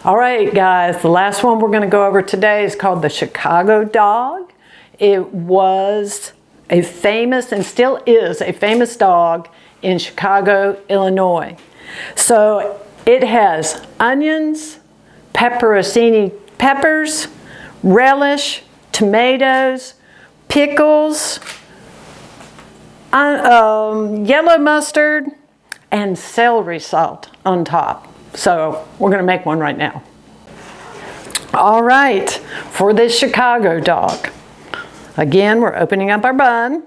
All right, guys, the last one we're going to go over today is called the Chicago dog. It was a famous, and still is a famous dog in Chicago, Illinois. So it has onions, pepperoncini peppers, relish, tomatoes, pickles, yellow mustard, and celery salt on top. So we're going to make one right now. All right, for this Chicago dog, again, we're opening up our bun.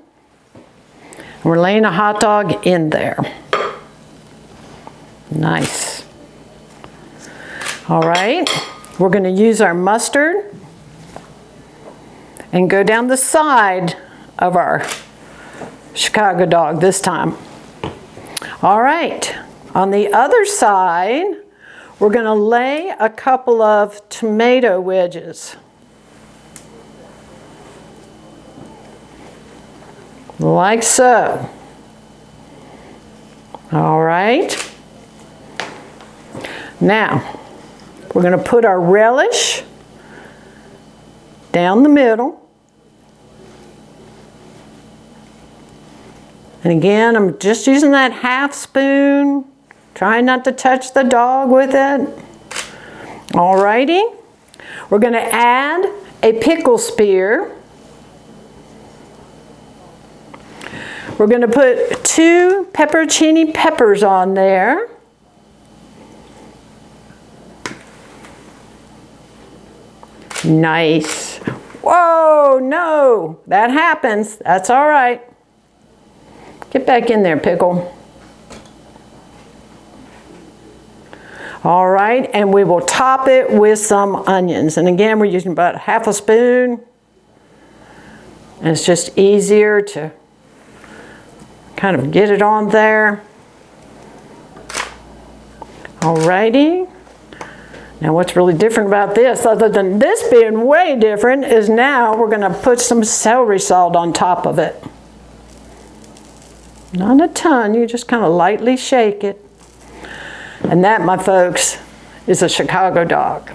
And we're laying a hot dog in there. Nice. All right, we're going to use our mustard and go down the side of our Chicago dog this time. All right, on the other side, we're going to lay a couple of tomato wedges. Like so. All right. Now, we're going to put our relish down the middle. And again, I'm just using that half spoon, trying not to touch the dog with it. Alrighty. We're going to add a pickle spear. We're going to put 2 pepperoncini peppers on there. Nice. Whoa, no, that happens. That's all right. Get back in there, pickle. All right, and we will top it with some onions. And again, we're using about half a spoon. And it's just easier to kind of get it on there. All righty. Now what's really different about this, other than this being way different, is now we're going to put some celery salt on top of it. Not a ton, you just kind of lightly shake it. And that, my folks, is a Chicago dog.